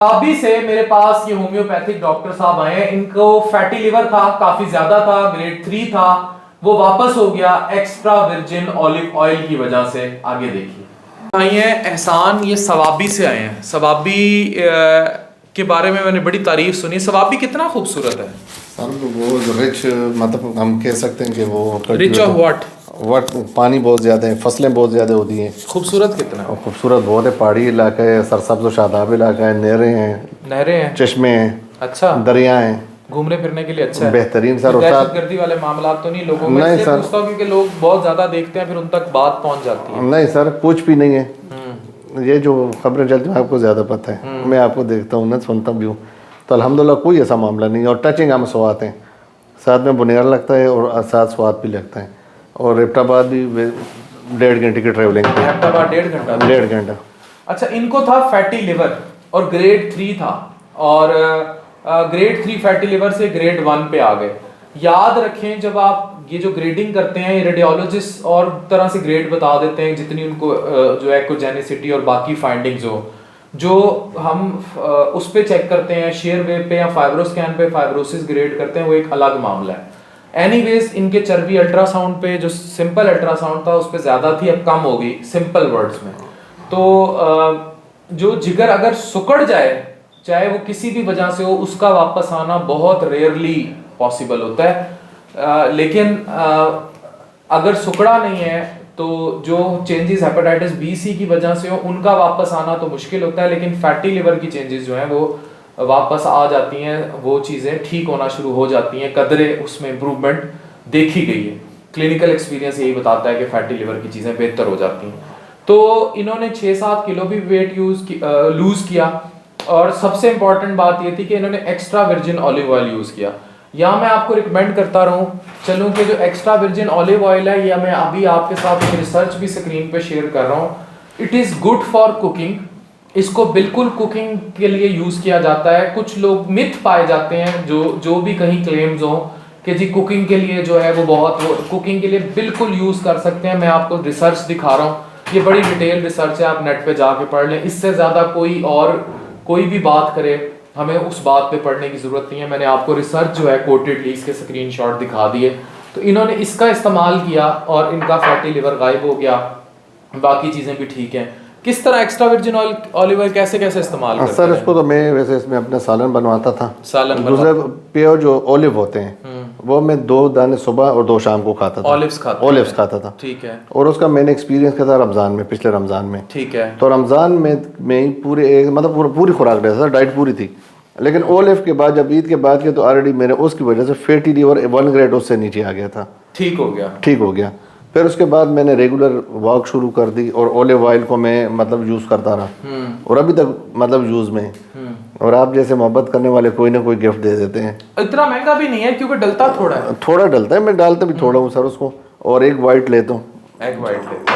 अभी से मेरे पास ये होम्योपैथिक डॉक्टर साहब आए हैं। इनको फैटी लिवर था, काफी ज्यादा था, ग्रेड 3 था, वो वापस हो गया एक्स्ट्रा वर्जिन ऑलिव ऑयल की वजह से। आगे देखिए आए हैं एहसान, ये सवाबी से आए हैं। सवाबी के बारे में मैंने बड़ी तारीफ सुनी। सवाबी कितना खूबसूरत है सर, वो रिच, मतलब हम कह सकते हैं कि वो रिच ऑफ व्हाट पानी बहुत ज़्यादा है, फसलें बहुत ज़्यादा होती हैं। खूबसूरत कितना है? और खूबसूरत बहुत है, पहाड़ी इलाका है, सरसब्ज़ और शादाब इलाका है, नहरें हैं, चश्मे हैं, अच्छा, दरिया हैं, घूमने फिरने के लिए अच्छा है, बेहतरीन सर। और दहशतगर्दी वाले मामला तो नहीं लोगों में? नहीं सर, पूछता हूं क्योंकि लोग बहुत ज्यादा देखते हैं, फिर उन तक बात पहुंच जाती है। नहीं सर, कुछ भी नहीं है। ये जो खबरें चलती हैं आपको ज़्यादा पता है, मैं आपको देखता हूँ ना, सुनता भी हूँ, तो अल्हम्दुलिल्लाह कोई ऐसा मामला नहीं है। और टचिंग हम स्वाद हैं, साथ में बुनियाद लगता है और साथ स्वाद भी लगता है। और एबटाबाद भी 1.5 घंटे की ट्रैवलिंग है। एबटाबाद 1.5 घंटा? अच्छा, इनको था फैटी लिवर और ग्रेड 3 था, और ग्रेड 3 फैटी लिवर से ग्रेड 1 पे आ गए। याद रखें, जब आप ये जो ग्रेडिंग करते हैं, रेडियोलॉजिस्ट और तरह से ग्रेड बता देते हैं जितनी उनको जो एक्ोजेनिसिटी और बाकी फाइंडिंग्स हो, जो हम उस पे चेक करते हैं शेयर वेव पे या फाइब्रोस्कैन पे, फाइब्रोसिस ग्रेड करते हैं, वो एक अलग मामला है। एनीवेज, इनके चर्बी अल्ट्रासाउंड पे जो सिंपल अल्ट्रासाउंड था उस पे ज्यादा थी, अब कम हो गई सिंपल वर्ड्स में। तो जो जिगर अगर सुकड़ जाए, चाहे वो किसी भी वजह से हो, उसका वापस आना बहुत रेयरली पॉसिबल होता है। लेकिन अगर सुकड़ा नहीं है तो जो चेंजेस हेपेटाइटिस बी सी की वजह से हो, उनका वापस आना तो मुश्किल होता है। लेकिन फैटी लिवर की चेंजेस जो हैं वो वापस आ जाती हैं, वो चीज़ें ठीक होना शुरू हो जाती हैं, कदरे उसमें इम्प्रूवमेंट देखी गई है। क्लिनिकल एक्सपीरियंस यही बताता है कि फैटी लिवर की चीज़ें बेहतर हो जाती हैं। तो इन्होंने 6-7 किलो भी वेट लूज़ किया, और सबसे इंपॉर्टेंट बात ये थी कि इन्होंने extra virgin olive oil use किया। यहाँ मैं आपको रिकमेंड करता रहूँ चलूँ कि जो एक्स्ट्रा वर्जिन ऑलिव ऑयल है, या मैं अभी आपके साथ एक रिसर्च भी स्क्रीन पे शेयर कर रहा हूँ। It is good for cooking. इसको बिल्कुल कुकिंग के लिए यूज़ किया जाता है। कुछ लोग मिथ पाए जाते हैं, जो भी कहीं क्लेम्स हो कि जी कुकिंग के लिए जो है वो कुकिंग के लिए बिल्कुल यूज़ कर सकते हैं। मैं आपको रिसर्च दिखा रहा हूँ, ये बड़ी डिटेल रिसर्च है, आप नेट पे जाके पढ़ लें। इससे ज़्यादा कोई भी बात करे, हमें उस बात पे पढ़ने की ज़रूरत नहीं है। मैंने आपको रिसर्च जो है कोटेडली इसके स्क्रीनशॉट दिखा दिए। तो इन्होंने इसका इस्तेमाल किया और इनका फैटी लिवर गायब हो गया, बाकी चीज़ें भी ठीक हैं। किस तरह एक्स्ट्रा वर्जिन ऑलिव ऑयल कैसे इस्तेमाल करते हैं? सर, इसको तो मैं वैसे इसमें अपना सालन बनवाता था। दूसरे प्योर जो ऑलिव होते हैं वो मैं 2 दाने सुबह और 2 शाम को खाता था। ऑलिव्स खाता था, ठीक है। और उसका मैंने एक्सपीरियंस किया था रमज़ान में, पिछले रमज़ान में, ठीक है। तो रमज़ान में ही पूरी खुराक लेता था, डाइट पूरी थी। लेकिन ऑलिव के बाद जब ईद के बाद के, तो ऑलरेडी मेरे उसकी वजह से फैटी लिवर 1 ग्रेड उससे नीचे आ गया था। ठीक हो गया। फिर उसके बाद मैंने रेगुलर वॉक शुरू कर दी और ऑलिव ऑयल को मैं यूज़ करता रहा, और अभी तक यूज़ में। और आप जैसे मोहब्बत करने वाले कोई ना कोई गिफ्ट दे देते हैं। इतना महंगा भी नहीं है क्योंकि डलता थोड़ा डलता है, मैं डालता भी थोड़ा हूँ सर उसको। और एक वाइट लेता हूँ,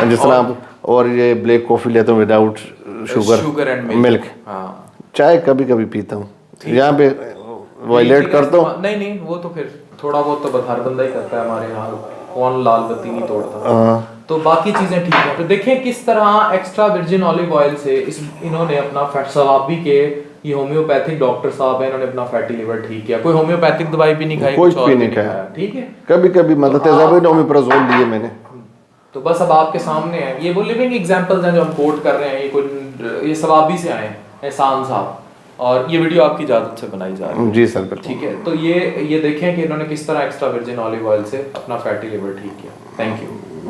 जिस तरह आप, और ये ब्लैक कॉफ़ी लेता हूँ विदाउट शुगर एंड मिल्क। चाय कभी कभी पीता हूँ, यहाँ पे वायलेट करता हूँ। नहीं, वो तो फिर थोड़ा बहुत तो हर बंदा ही करता है हमारे यहाँ, कौन लाल बत्ती नहीं तोड़ता। तो बाकी चीजें ठीक है। तो देखें किस तरह एक्स्ट्रा वर्जिन ऑलिव ऑयल से इन्होंने अपना सवाबी के, ये होम्योपैथिक डॉक्टर साहब है, इन्होंने अपना फैटी लिवर ठीक किया। कोई होम्योपैथिक दवाई भी नहीं खाई, कुछ भी नहीं खाया, ठीक है। कभी कभी ओमिप्राज़ोल लिए मैंने। तो बस अब आपके सामने है, ये वो लिविंग एग्जांपल्स हैं जो हम कोट कर रहे हैं। ये सवाबी से आए हैं, एहसान साहब, और ये वीडियो आपकी इजाजत से बनाई जा रही है। जी सर, ठीक है। तो ये देखें कि इन्होंने किस तरह एक्स्ट्रा वर्जिन ऑलिव ऑयल से अपना फैटी लिवर ठीक किया। Thank you.